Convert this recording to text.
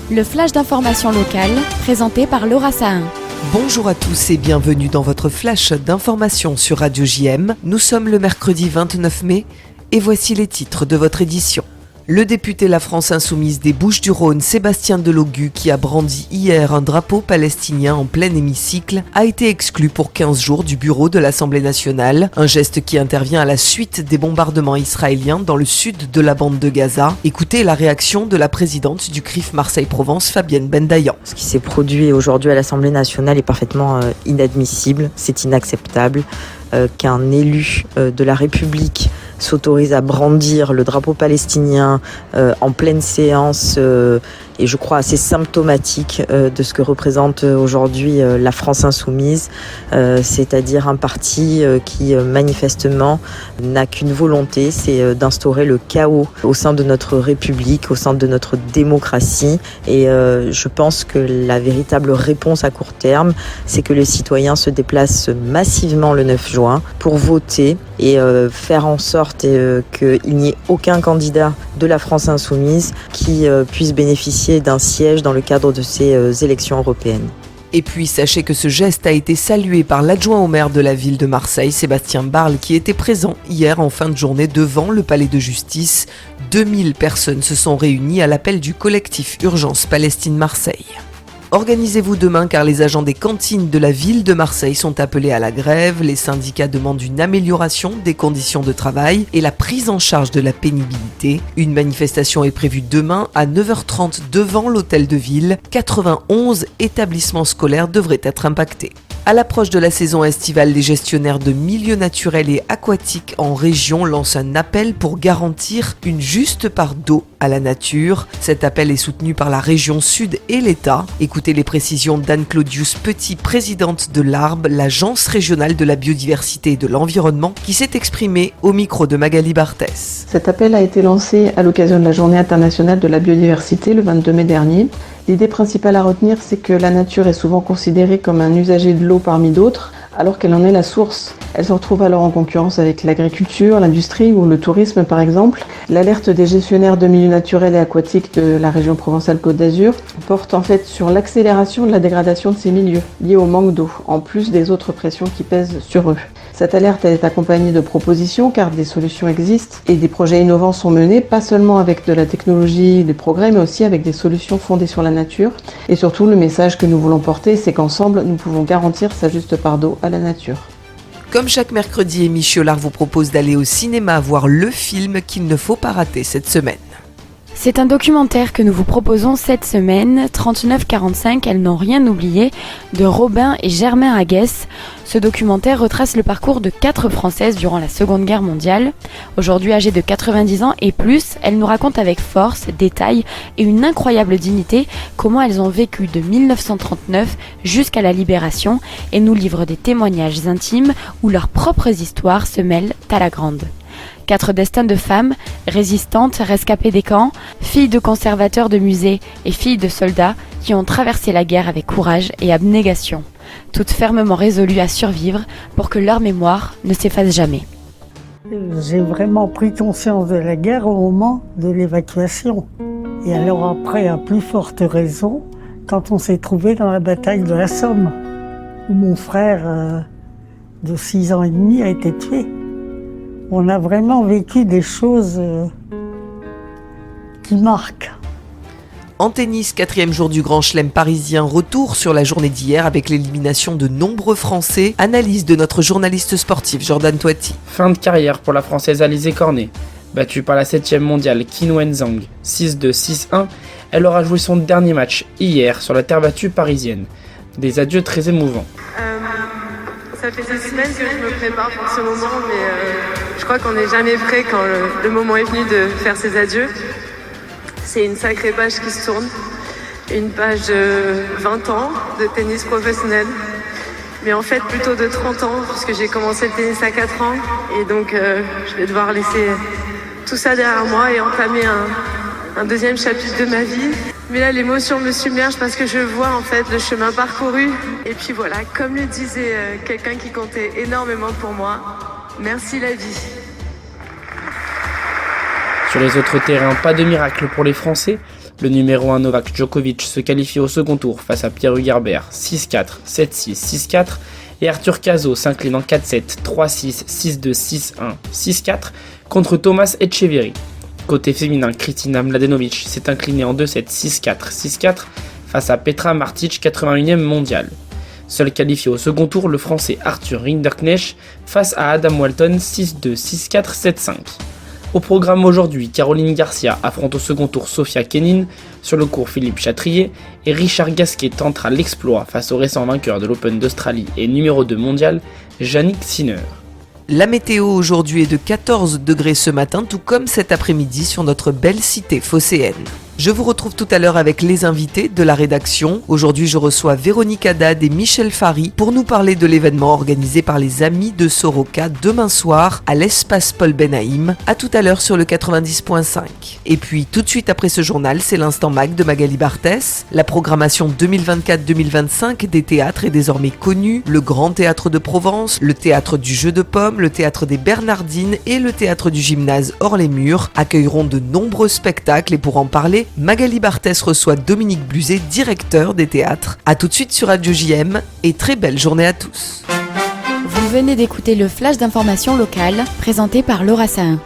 Le flash d'information locale, présenté par Laura Sahin. Bonjour à tous et bienvenue dans votre flash d'information sur Radio JM. Nous sommes le mercredi 29 mai et voici les titres de votre édition. Le député La France Insoumise des Bouches-du-Rhône, Sébastien Delogu, qui a brandi hier un drapeau palestinien en plein hémicycle, a été exclu pour 15 jours du bureau de l'Assemblée nationale. Un geste qui intervient à la suite des bombardements israéliens dans le sud de la bande de Gaza. Écoutez la réaction de la présidente du CRIF Marseille-Provence, Fabienne Bendayan. Ce qui s'est produit aujourd'hui à l'Assemblée nationale est parfaitement inadmissible, c'est inacceptable qu'un élu de la République s'autorise à brandir le drapeau palestinien en pleine séance et je crois assez symptomatique de ce que représente aujourd'hui la France Insoumise, c'est-à-dire un parti qui manifestement n'a qu'une volonté, c'est d'instaurer le chaos au sein de notre République, au sein de notre démocratie. Et je pense que la véritable réponse à court terme, c'est que les citoyens se déplacent massivement le 9 juin pour voter et faire en sorte qu'il n'y ait aucun candidat de la France Insoumise qui puisse bénéficier d'un siège dans le cadre de ces élections européennes. Et puis sachez que ce geste a été salué par l'adjoint au maire de la ville de Marseille, Sébastien Barle, qui était présent hier en fin de journée devant le palais de justice. 2000 personnes se sont réunies à l'appel du collectif Urgence Palestine Marseille. Organisez-vous demain car les agents des cantines de la ville de Marseille sont appelés à la grève. Les syndicats demandent une amélioration des conditions de travail et la prise en charge de la pénibilité. Une manifestation est prévue demain à 9h30 devant l'hôtel de ville. 91 établissements scolaires devraient être impactés. À l'approche de la saison estivale, les gestionnaires de milieux naturels et aquatiques en région lancent un appel pour garantir une juste part d'eau à la nature. Cet appel est soutenu par la région Sud et l'État. Écoutez les précisions d'Anne-Claudius Petit, présidente de l'ARB, l'Agence régionale de la biodiversité et de l'environnement, qui s'est exprimée au micro de Magali Barthès. Cet appel a été lancé à l'occasion de la Journée internationale de la biodiversité le 22 mai dernier. L'idée principale à retenir, c'est que la nature est souvent considérée comme un usager de l'eau parmi d'autres, alors qu'elle en est la source. Elle se retrouve alors en concurrence avec l'agriculture, l'industrie ou le tourisme par exemple. L'alerte des gestionnaires de milieux naturels et aquatiques de la région Provence-Alpes-Côte d'Azur porte en fait sur l'accélération de la dégradation de ces milieux, liée au manque d'eau, en plus des autres pressions qui pèsent sur eux. Cette alerte elle est accompagnée de propositions car des solutions existent et des projets innovants sont menés, pas seulement avec de la technologie, des progrès, mais aussi avec des solutions fondées sur la nature. Et surtout, le message que nous voulons porter, c'est qu'ensemble, nous pouvons garantir sa juste part d'eau à la nature. Comme chaque mercredi, Amy Chiolard vous propose d'aller au cinéma voir le film qu'il ne faut pas rater cette semaine. C'est un documentaire que nous vous proposons cette semaine, 3945, Elles n'ont rien oublié, de Robin et Germain Aguès. Ce documentaire retrace le parcours de 4 Françaises durant la Seconde Guerre mondiale. Aujourd'hui âgées de 90 ans et plus, elles nous racontent avec force, détail et une incroyable dignité comment elles ont vécu de 1939 jusqu'à la libération et nous livrent des témoignages intimes où leurs propres histoires se mêlent à la grande. 4 destins de femmes, résistantes, rescapées des camps, filles de conservateurs de musées et filles de soldats qui ont traversé la guerre avec courage et abnégation, toutes fermement résolues à survivre pour que leur mémoire ne s'efface jamais. J'ai vraiment pris conscience de la guerre au moment de l'évacuation. Et alors après, à plus forte raison, quand on s'est trouvé dans la bataille de la Somme, où mon frère de 6 ans et demi a été tué. On a vraiment vécu des choses qui marquent. En tennis, 4e jour du Grand Chelem parisien, retour sur la journée d'hier avec l'élimination de nombreux Français. Analyse de notre journaliste sportif Jordan Toiti. Fin de carrière pour la Française Alizé Cornet. Battue par la 7e mondiale Qin Wenzhang 6-2, 6-1, elle aura joué son dernier match hier sur la terre battue parisienne. Des adieux très émouvants. Ça fait 6 semaines que je me prépare pour ce moment, mais je crois qu'on n'est jamais prêt quand le moment est venu de faire ses adieux. C'est une sacrée page qui se tourne, une page de 20 ans de tennis professionnel, mais en fait plutôt de 30 ans, puisque j'ai commencé le tennis à 4 ans, et donc je vais devoir laisser tout ça derrière moi et entamer un deuxième chapitre de ma vie. Mais là, l'émotion me submerge parce que je vois en fait le chemin parcouru. Et puis voilà, comme le disait quelqu'un qui comptait énormément pour moi, merci la vie. Sur les autres terrains, pas de miracle pour les Français. Le numéro 1 Novak Djokovic se qualifie au second tour face à Pierre Hugerbert 6-4, 7-6, 6-4 et Arthur Cazot s'incline en 4-7, 3-6, 6-2, 6-1, 6-4 contre Thomas Etcheverry. Côté féminin, Kristina Mladenovic s'est inclinée en 2-7, 6-4, 6-4 face à Petra Martic, 81e mondiale. Seul qualifié au second tour, le français Arthur Rinderknecht face à Adam Walton 6-2, 6-4, 7-5. Au programme aujourd'hui, Caroline Garcia affronte au second tour Sofia Kenin, sur le court Philippe Chatrier, et Richard Gasquet tentera l'exploit face au récent vainqueur de l'Open d'Australie et numéro 2 mondial, Jannik Sinner. La météo aujourd'hui est de 14 degrés ce matin, tout comme cet après-midi sur notre belle cité phocéenne. Je vous retrouve tout à l'heure avec les invités de la rédaction. Aujourd'hui, je reçois Véronique Haddad et Michel Fary pour nous parler de l'événement organisé par les Amis de Soroka demain soir à l'espace Paul Benhaïm. À tout à l'heure sur le 90.5. Et puis, tout de suite après ce journal, c'est l'instant mag de Magali Barthès. La programmation 2024-2025 des théâtres est désormais connue. Le Grand Théâtre de Provence, le Théâtre du Jeu de Paume, le Théâtre des Bernardines et le Théâtre du Gymnase Hors-les-Murs accueilleront de nombreux spectacles et pour en parler, Magali Barthès reçoit Dominique Bluzet, directeur des théâtres. A tout de suite sur Radio JM et très belle journée à tous. Vous venez d'écouter le flash d'information locale présenté par Laura Sahin.